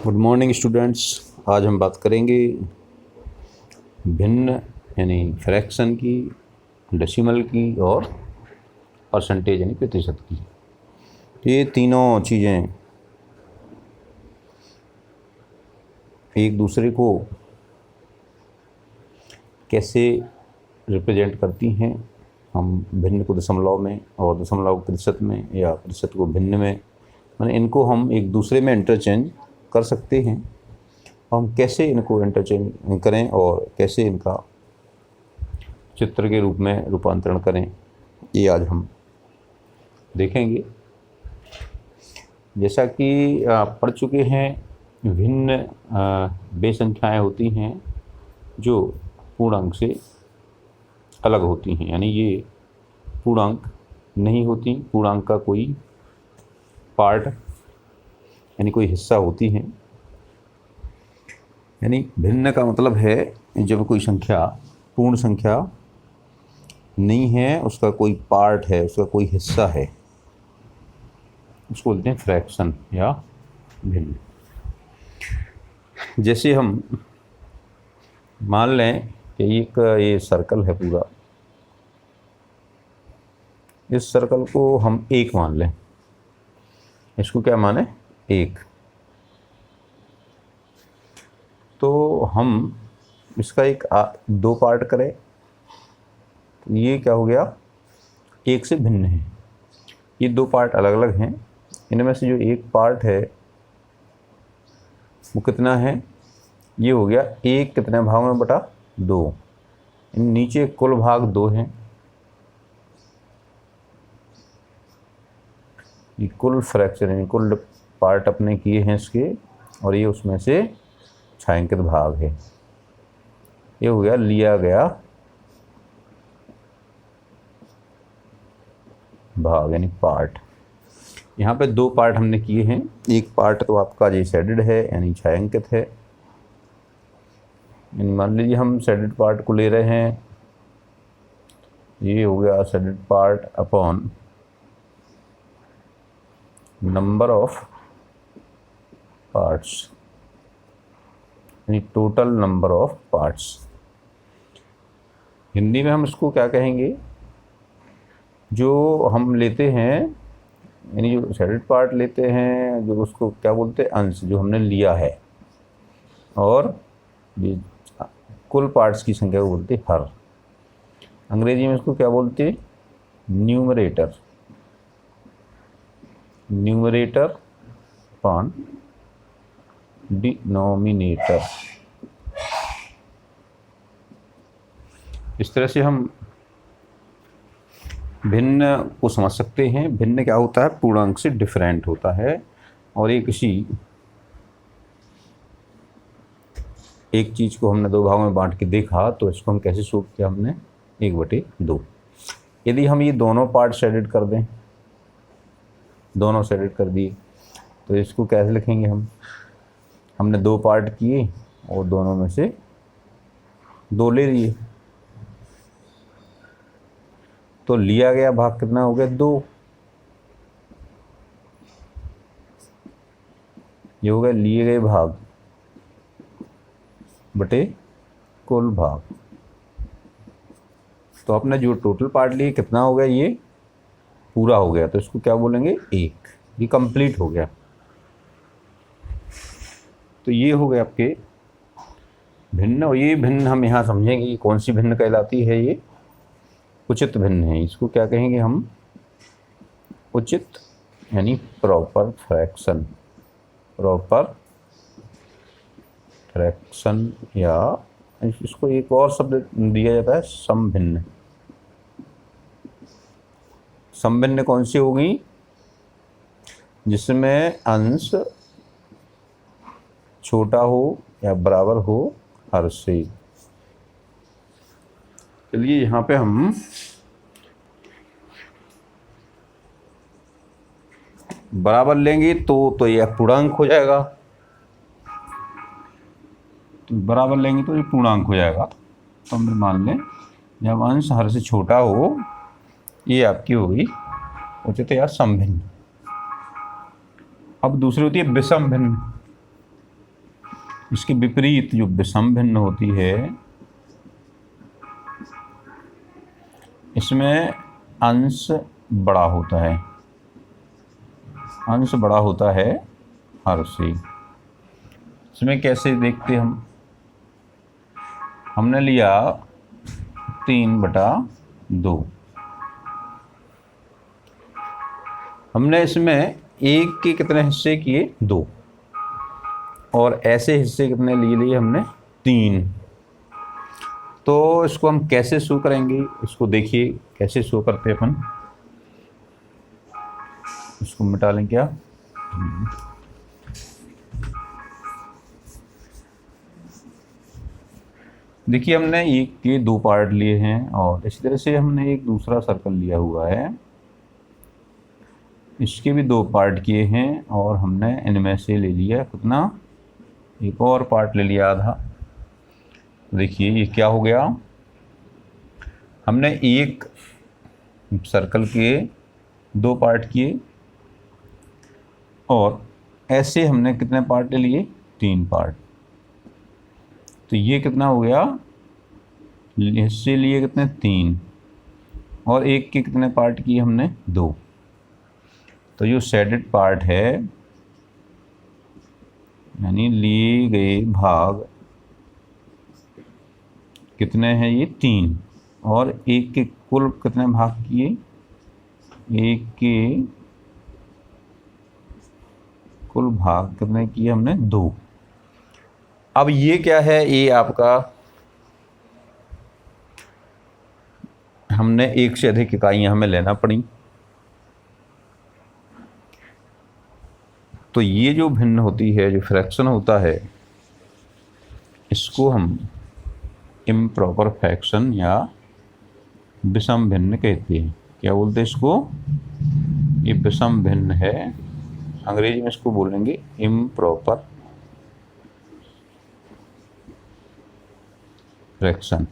Good morning students. आज हम बात करेंगे भिन्न यानी फ्रैक्शन की, डेसिमल की और परसेंटेज यानी प्रतिशत की। ये तीनों चीज़ें एक दूसरे को कैसे रिप्रेजेंट करती हैं। हम भिन्न को दशमलव में और दशमलव को प्रतिशत में या प्रतिशत को भिन्न में, माने इनको हम एक दूसरे में इंटरचेंज कर सकते हैं। हम कैसे इनको इंटरचेंज करें और कैसे इनका चित्र के रूप में रूपांतरण करें, ये आज हम देखेंगे। जैसा कि आप पढ़ चुके हैं, भिन्न वे संख्याएँ होती हैं जो पूर्णांक से अलग होती हैं, यानी ये पूर्णांक नहीं होती, पूर्णांक का कोई पार्ट यानी कोई हिस्सा होती हैं। यानी भिन्न का मतलब है जब कोई संख्या पूर्ण संख्या नहीं है, उसका कोई पार्ट है, उसका कोई हिस्सा है, उसको बोलते हैं फ्रैक्शन या भिन्न। जैसे हम मान लें कि ये सर्कल है पूरा, इस सर्कल को हम एक मान लें। इसको क्या माने? एक। तो हम इसका एक दो पार्ट करें तो ये क्या हो गया? एक से भिन्न है। ये दो पार्ट अलग अलग हैं। इनमें से जो एक पार्ट है वो कितना है? ये हो गया एक कितने भागों में बटा दो। नीचे कुल भाग दो हैं। ये कुल फ्रैक्शन यानी कुल पार्ट अपने किए हैं इसके, और ये उसमें से छायांकित भाग है। ये हो गया लिया गया भाग यानी पार्ट। यहाँ पे दो पार्ट हमने किए हैं। एक पार्ट तो आपका ये शेडेड है यानी छायांकित है। यानी मान लीजिए हम शेडेड पार्ट को ले रहे हैं, ये हो गया shaded part upon number of parts यानी total number of parts. Hindi में हम इसको क्या कहेंगे? जो हम लेते हैं यानी जो शेडेड पार्ट लेते हैं, जो उसको क्या बोलते हैं? अंश, जो हमने लिया है। और ये कुल पार्ट्स की संख्या को बोलते हैं हर। अंग्रेजी में इसको क्या बोलते हैं? न्यूमरेटर। Numerator upon denominator. इस तरह से हम भिन्न को समझ सकते हैं। भिन्न क्या होता है? पूर्णांक से डिफरेंट होता है। और ये किसी एक चीज़ को हमने दो भागों में बांट के देखा तो इसको हम कैसे शो किया? हमने 1/2। यदि हम ये दोनों पार्ट शेडेड कर दें, दोनों शेडेड कर दिए, तो इसको कैसे लिखेंगे हम? हमने दो पार्ट किए और दोनों में से दो ले लिए, तो लिया गया भाग कितना हो गया? 2। ये हो गया लिए गए भाग बटे कुल भाग। तो आपने जो टोटल पार्ट लिए कितना हो गया? ये पूरा हो गया, तो इसको क्या बोलेंगे? 1। ये कंप्लीट हो गया। तो ये हो गए आपके भिन्न। और ये भिन्न हम यहाँ समझेंगे कि कौन सी भिन्न कहलाती है। ये उचित भिन्न है। इसको क्या कहेंगे हम? उचित यानी प्रॉपर फ्रैक्शन। प्रॉपर फ्रैक्शन, या इसको एक और शब्द दिया जाता है समभिन्न। समभिन्न कौन सी होगी? जिसमें अंश छोटा हो या बराबर हो हर से। चलिए यहाँ पे हम बराबर लेंगे तो ये पूर्णांक हो जाएगा। तो बराबर लेंगे तो ये पूर्णांक हो जाएगा। तो हम मान लें जब अंश हर से छोटा हो, ये आपकी होगी उचित या समभिन्न। अब दूसरी होती है विषम भिन्न। इसके विपरीत जो विषम भिन्न होती है, इसमें अंश बड़ा होता है, अंश बड़ा होता है हर से। इसमें कैसे देखते हम, हमने लिया 3/2, हमने इसमें एक के कितने हिस्से किए, 2, और ऐसे हिस्से कितने लिए हमने, 3। तो इसको हम कैसे शो करेंगे, इसको देखिए कैसे शो करते हैं अपन। इसको मिटा लें क्या, देखिए हमने एक के 2 पार्ट लिए हैं और इसी तरह से हमने एक दूसरा सर्कल लिया हुआ है, इसके भी 2 पार्ट किए हैं और हमने इनमें से ले लिया कितना, एक और पार्ट ले लिया आधा। देखिए ये क्या हो गया, हमने एक सर्कल के 2 पार्ट किए और ऐसे हमने कितने पार्ट ले लिए, 3 पार्ट। तो ये कितना हो गया, हिस्से लिए कितने, 3, और एक के कितने पार्ट किए हमने, 2। तो जो शेडेड पार्ट है यानी लिए गए भाग कितने हैं, ये 3, और एक के कुल कितने भाग किए, एक के कुल भाग कितने किए हमने, 2। अब ये क्या है, ये आपका हमने एक से अधिक इकाइयां हमें लेना पड़ी। तो ये जो भिन्न होती है, जो फ्रैक्शन होता है, इसको हम इम्प्रॉपर फ्रैक्शन या विषम भिन्न कहते हैं। क्या बोलते हैं इसको, ये विषम भिन्न है, अंग्रेजी में इसको बोलेंगे इम्प्रॉपर फ्रैक्शन।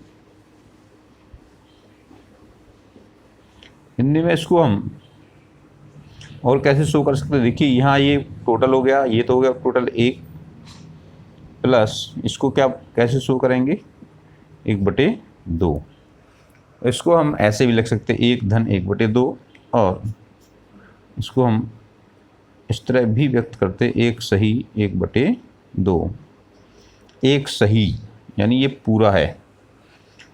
हिंदी में इसको हम और कैसे शो कर सकते हैं, देखिए यहाँ ये टोटल हो गया, ये तो हो गया टोटल 1 प्लस इसको क्या कैसे शो करेंगे, 1/2। इसको हम ऐसे भी लिख सकते हैं 1 धन 1/2, और इसको हम इस तरह भी व्यक्त करते 1 सही 1/2। 1 सही यानी ये पूरा है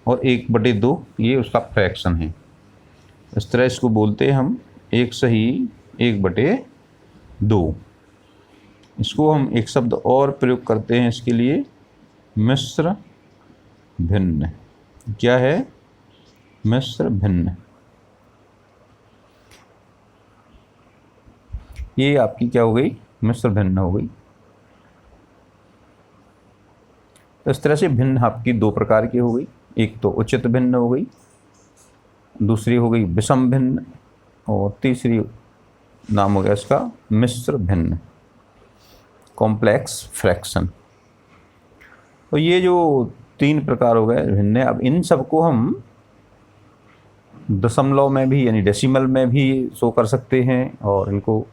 और 1/2 ये उसका फ्रैक्शन है। इस तरह इसको बोलते हैं हम 1 सही 1/2। इसको हम एक शब्द और प्रयोग करते हैं इसके लिए, मिश्र भिन्न। क्या है, मिश्र भिन्न। ये आपकी क्या हो गई, मिश्र भिन्न हो गई। तो इस तरह से भिन्न आपकी 2 प्रकार की हो गई, एक तो उचित भिन्न हो गई, दूसरी हो गई विषम भिन्न, और तीसरी नाम हो गया इसका मिश्र भिन्न, कॉम्प्लेक्स फ्रैक्शन। तो ये जो 3 प्रकार हो गए भिन्न। अब इन सबको हम दशमलव में भी यानी डेसिमल में भी शो कर सकते हैं, और इनको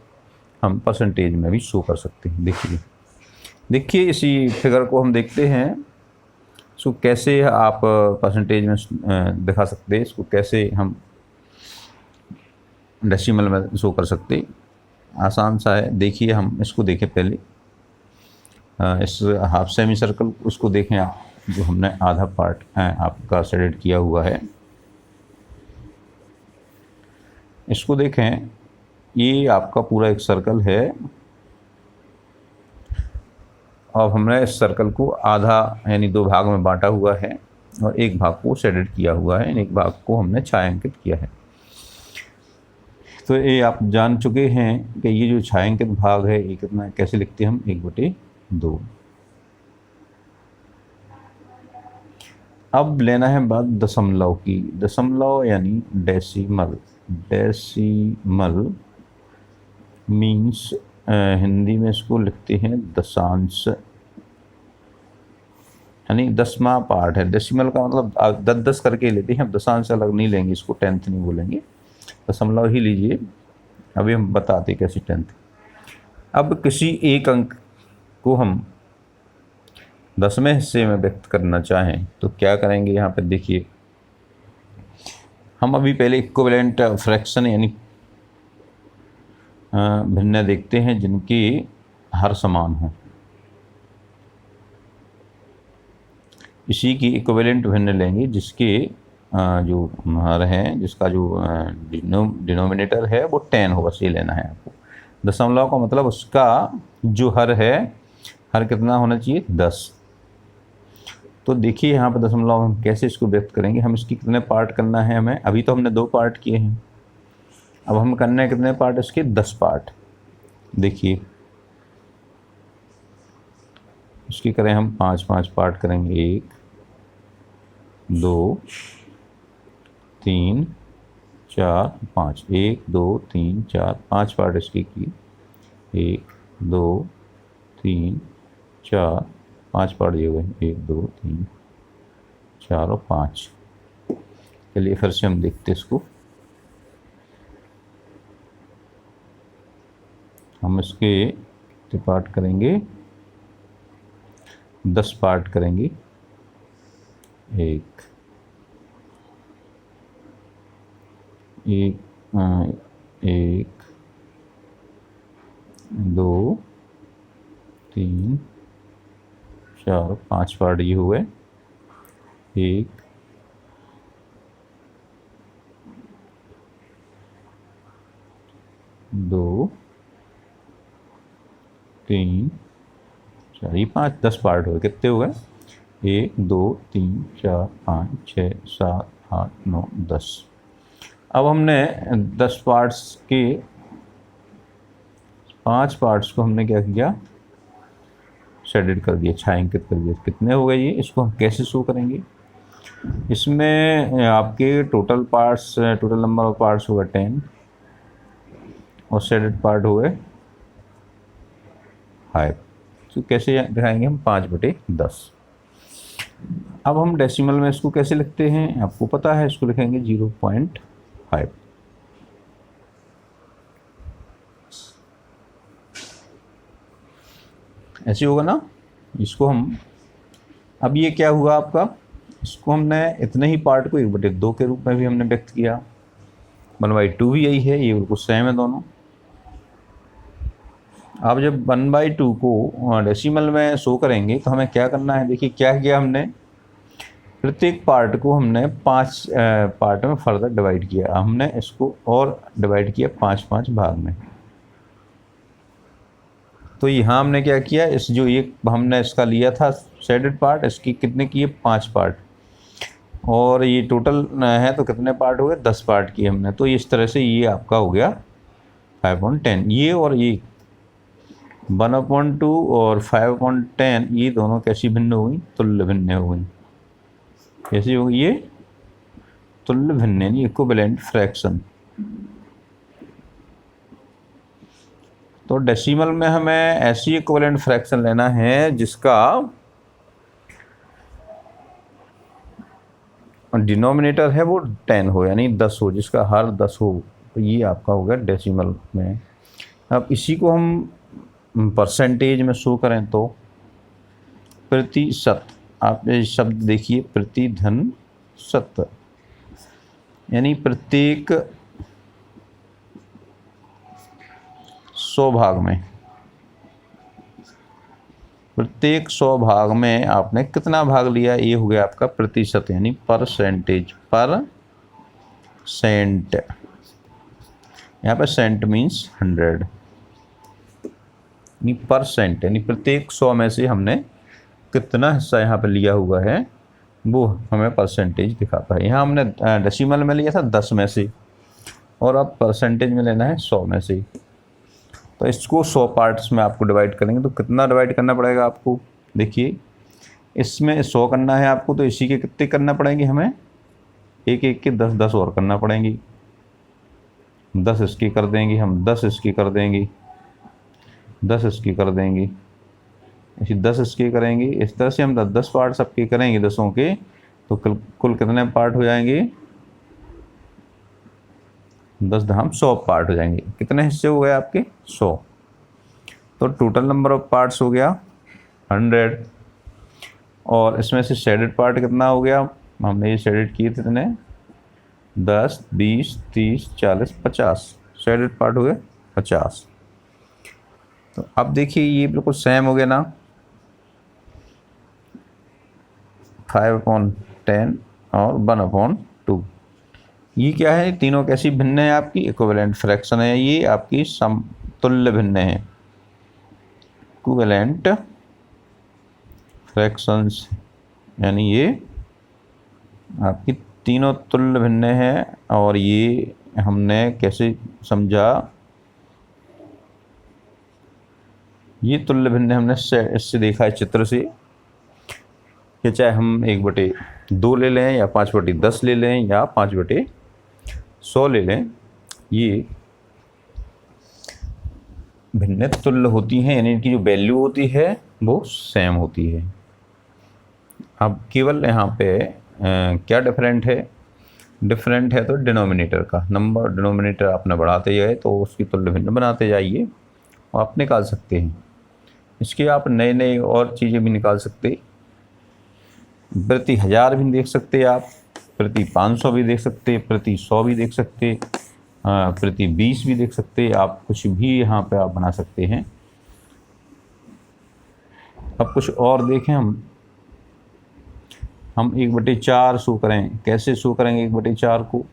हम परसेंटेज में भी शो कर सकते हैं। देखिए इसी फिगर को हम देखते हैं, इसको कैसे आप परसेंटेज में दिखा सकते हैं, इसको कैसे हम डेसिमल में शो कर सकते, आसान सा है। देखिए हम इसको देखें पहले, इस हाफ सेमी सर्कल उसको देखें आप, जो हमने आधा पार्ट आपका शेडेड किया हुआ है, इसको देखें, ये आपका पूरा एक सर्कल है। अब हमने इस सर्कल को आधा यानी 2 भाग में बांटा हुआ है और एक भाग को शेडेड किया हुआ है, एक भाग को हमने छायांकित किया है। तो ये आप जान चुके हैं कि ये जो छायांकित भाग है ये कितना कैसे लिखते हैं हम, 1/2। अब लेना है बात दशमलव की। दशमलव यानी डेसिमल। डेसिमल मीन्स हिंदी में इसको लिखते हैं दशांश, यानी 10वां पार्ट है। डेसिमल का मतलब 10-10 करके लेते हैं, हम दशांश अलग नहीं लेंगे, इसको 10th नहीं बोलेंगे, दशमलव ही लीजिए। अभी हम बताते कैसे 10th। अब किसी एक अंक को हम 10वें हिस्से में व्यक्त करना चाहें तो क्या करेंगे। यहाँ पे देखिए, हम अभी पहले इक्विवेलेंट फ्रैक्शन यानी भिन्न देखते हैं जिनकी हर समान हो। इसी की इक्विवेलेंट भिन्न लेंगे जिसके जो हर है, जिसका जो डिनोमिनेटर है वो 10 हो, बस ये लेना है आपको। दशमलव का मतलब उसका जो हर है, हर कितना होना चाहिए 10। तो देखिए यहाँ पर दशमलव हम कैसे इसको व्यक्त करेंगे। हम इसकी कितने पार्ट करना है हमें, अभी तो हमने 2 पार्ट किए हैं, अब हम करने हैं कितने पार्ट इसके, 10 पार्ट। देखिए इसकी करें हम 5-5 पार्ट करेंगे, 1 2 3 4 5, 1 2 3 4 5 पार्ट इसकी की, 1 2 3 4 5 पार्ट ये हुए, 1 2 3 4 और 5। चलिए फिर से हम देखते इसको। हम इसके पार्ट करेंगे, 10 पार्ट करेंगे। 1 2 3 4 5 पार्ट ये हुए। 1 2 3 4, ये 5 10 पार्ट हुए। कितने हुए, 1 2 3 4 5 6 7 8 9 10। अब हमने 10 पार्ट्स के 5 पार्ट्स को हमने क्या किया, शेडेड कर दिया, छायांकित कर दिया। कितने हो गए ये, इसको हम कैसे शो करेंगे। इसमें आपके total parts, total number of parts होगा 10 और शेडेड पार्ट हो गए 5। तो कैसे दिखाएंगे हम, 5/10। अब हम डेसिमल में इसको कैसे लिखते हैं, आपको पता है, इसको लिखेंगे 0.5। ऐसे होगा ना। इसको हम, अब ये क्या हुआ आपका, इसको हमने इतने ही पार्ट को 1/2 के रूप में भी हमने व्यक्त किया। 1/2 भी यही है, ये बिल्कुल सेम है दोनों। अब जब 1/2 को डेसिमल में शो करेंगे तो हमें क्या करना है। देखिए क्या किया हमने, प्रत्येक पार्ट को हमने 5 पार्ट में फर्दर डिवाइड किया। हमने इसको और डिवाइड किया 5-5 भाग में। तो यहाँ हमने क्या किया, इस जो एक हमने इसका लिया था शेडेड पार्ट, इसकी कितने किए, 5 पार्ट, और ये टोटल है तो कितने पार्ट हो गए, 10 पार्ट किए हमने। तो इस तरह से ये आपका हो गया 5/10। ये और ये 1/2 और 5/10 ये दोनों कैसी भिन्न हो गई, तुल्य भिन्न हो गई। कैसी हो गई ये, तुल्य भिन्न यानी इक्विवेलेंट फ्रैक्शन। तो डेसिमल में हमें ऐसी इक्विवेलेंट फ्रैक्शन लेना है जिसका डिनोमिनेटर है वो 10 हो यानी 10 हो, जिसका हर 10 हो। तो ये आपका हो गया डेसिमल में। अब इसी को हम परसेंटेज में शो करें तो प्रतिशत, आप ये शब्द देखिए, प्रतिधन शत, यानी प्रत्येक 100 भाग में, प्रत्येक 100 भाग में आपने कितना भाग लिया, ये हो गया आपका प्रतिशत यानी परसेंटेज। परसेंट, यहाँ पर सेंट मीन्स 100, यानी परसेंट यानी प्रत्येक 100 में से हमने कितना हिस्सा यहाँ पर लिया हुआ है वो हमें परसेंटेज दिखाता है। यहाँ हमने डेसिमल में लिया था 10 में से, और अब परसेंटेज में लेना है 100 में से। तो इसको 100 पार्ट्स में आपको डिवाइड करेंगे तो कितना डिवाइड करना पड़ेगा आपको। देखिए इसमें 100 करना है आपको, तो इसी के कितने करना पड़ेंगे हमें, एक एक के 10-10 और करना पड़ेंगी। 10 इसकी कर देंगे हम, 10 इसकी कर देंगे, 10 इसकी कर देंगे, ऐसे 10 इसके करेंगे। इस तरह से हम 10-10 पार्ट सबके करेंगे 10 के, तो कुल कितने पार्ट हो जाएंगे, 10 धाम 100 पार्ट हो जाएंगे। कितने हिस्से हो गए आपके, 100। तो टोटल नंबर ऑफ पार्ट्स हो गया 100। और इसमें से शेडेड पार्ट कितना हो गया, हमने ये शेडेड किए थे इतने 10, 20, 30, 40, 50 शेडेड पार्ट हो गए 50। तो अब देखिए ये बिल्कुल सेम हो गया ना, 5/10 और 1/2। ये क्या है, तीनों कैसी भिन्न है आपकी, इक्विवेलेंट फ्रैक्शन है, ये आपकी समतुल्य भिन्न है, इक्विवेलेंट फ्रैक्शंस, यानी ये आपकी तीनों तुल्य भिन्न है। और ये हमने कैसे समझा, ये तुल्य भिन्न हमने इससे देखा है चित्र से, कि चाहे हम 1/2 ले लें या 5/10 ले लें या 5/100 ले लें, ये भिन्न तुल्य होती हैं, यानी इनकी जो वैल्यू होती है वो सेम होती है। अब केवल यहाँ पे क्या डिफरेंट है, डिफरेंट है तो डिनोमिनेटर का नंबर, डिनोमिनेटर आपने बढ़ाते जाए तो उसकी तुल्य भिन्न बनाते जाइए और आप निकाल सकते हैं। इसके आप नए नए और चीज़ें भी निकाल सकते, प्रति 1000 भी देख सकते आप, प्रति 500 भी देख सकते, प्रति 100 भी देख सकते, प्रति 20 भी देख सकते, आप कुछ भी यहाँ पे आप बना सकते हैं। अब कुछ और देखें, हम 1/4 शो करें, कैसे शो करेंगे 1/4 को,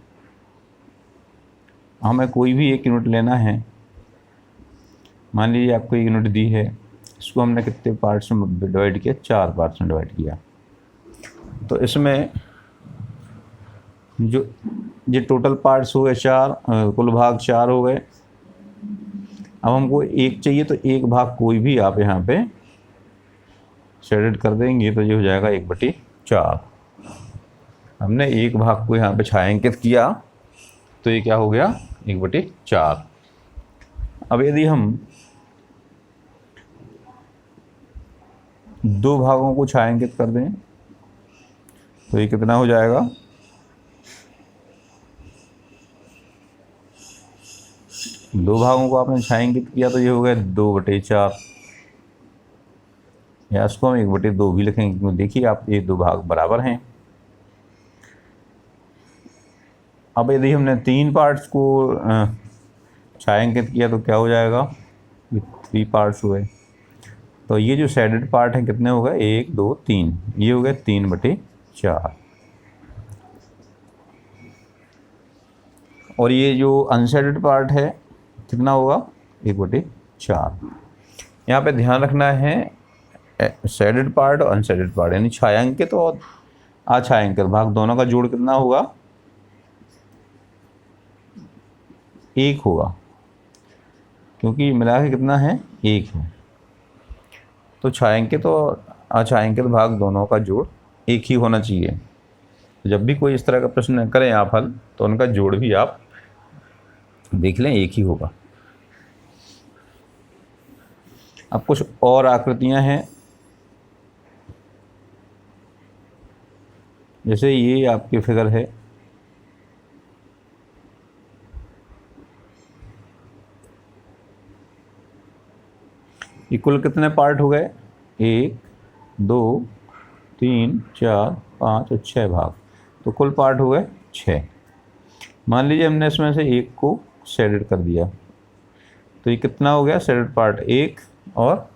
हमें कोई भी एक यूनिट लेना है, मान लीजिए आपको एक यूनिट दी है, इसको हमने कितने पार्ट्स में डिवाइड किया, 4 पार्ट्स में डिवाइड किया। तो इसमें जो ये टोटल पार्ट्स हो गए 4, कुल भाग 4 हो गए। अब हमको एक चाहिए, तो एक भाग कोई भी आप यहाँ पे शेडेड कर देंगे तो ये हो जाएगा 1/4। हमने एक भाग को यहाँ पे छायांकित किया तो ये क्या हो गया, 1/4। अब यदि हम 2 भागों को छायांकित कर दें तो ये कितना हो जाएगा, 2 भागों को आपने छायांकित किया तो ये हो गया 2/4, या इसको हम 1/2 भी लिखेंगे, क्योंकि देखिए आप ये 2 भाग बराबर हैं। अब यदि हमने 3 पार्ट्स को छायांकित किया तो क्या हो जाएगा, 3 पार्ट्स हुए। तो ये जो शेडेड पार्ट है कितने हो गए, 1, 2, 3, ये हो गए 3/4। और ये जो अनशेडेड पार्ट है कितना होगा, 1/4। यहाँ पे ध्यान रखना है, शेडेड पार्ट और अनशेडेड पार्ट यानी छायांकित और अछायांकित भाग दोनों का जोड़ कितना होगा, 1 होगा, क्योंकि मिला के कितना है, 1 है। तो छायांकित और अछायांकित भाग दोनों का जोड़ 1 ही होना चाहिए। जब भी कोई इस तरह का प्रश्न करें आप हल, तो उनका जोड़ भी आप देख लें, 1 ही होगा। अब कुछ और आकृतियां हैं, जैसे ये आपकी फिगर है, ये कुल कितने पार्ट हो गए, 1, 2, 3, 4, 5 और 6 भाग, तो कुल पार्ट हो गए 6। मान लीजिए हमने इसमें से एक को शेडेड कर दिया, तो ये कितना हो गया, शेडेड पार्ट 1 और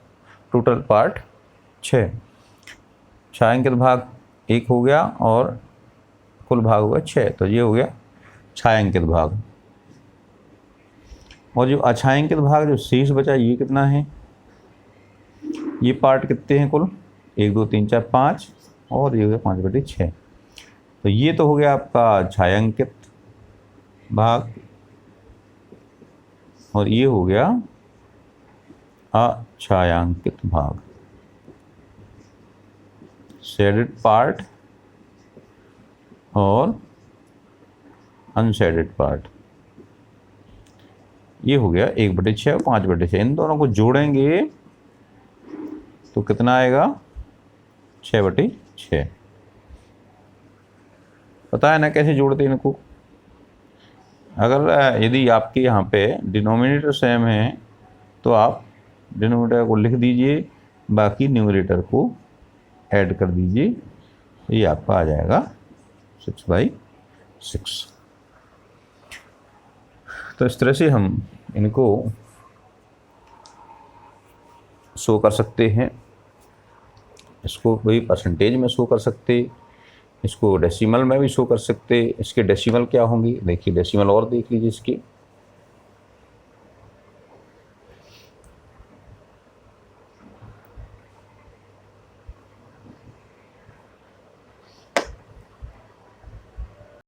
टोटल पार्ट 6। छायांकित भाग 1 हो गया और कुल भाग हो गया 6, तो ये हो गया छायांकित भाग। और जो अछायांकित भाग जो शेष बचा, ये कितना है, ये पार्ट कितने हैं कुल, 1, 2, 3, 4, 5, और ये हो गया 5/6। तो ये तो हो गया आपका छायांकित भाग, और ये हो गया अछायांकित भाग, शेडेड पार्ट और अनशेडेड पार्ट। ये हो गया 1/6 और 5/6। इन दोनों को जोड़ेंगे तो कितना आएगा, 6/6। पता है ना कैसे जोड़ते हैं इनको। अगर यदि आपके यहाँ पे डिनोमिनेटर सेम है तो आप डिनोमिनेटर को लिख दीजिए, बाकी न्यूमरेटर को ऐड कर दीजिए, ये आपका आ जाएगा 6/6। तो इस तरह से हम इनको शो कर सकते हैं। इसको कोई परसेंटेज में शो कर सकते, इसको डेसिमल में भी शो कर सकते। इसके डेसिमल क्या होंगे, देखिए डेसिमल और देख लीजिए इसके।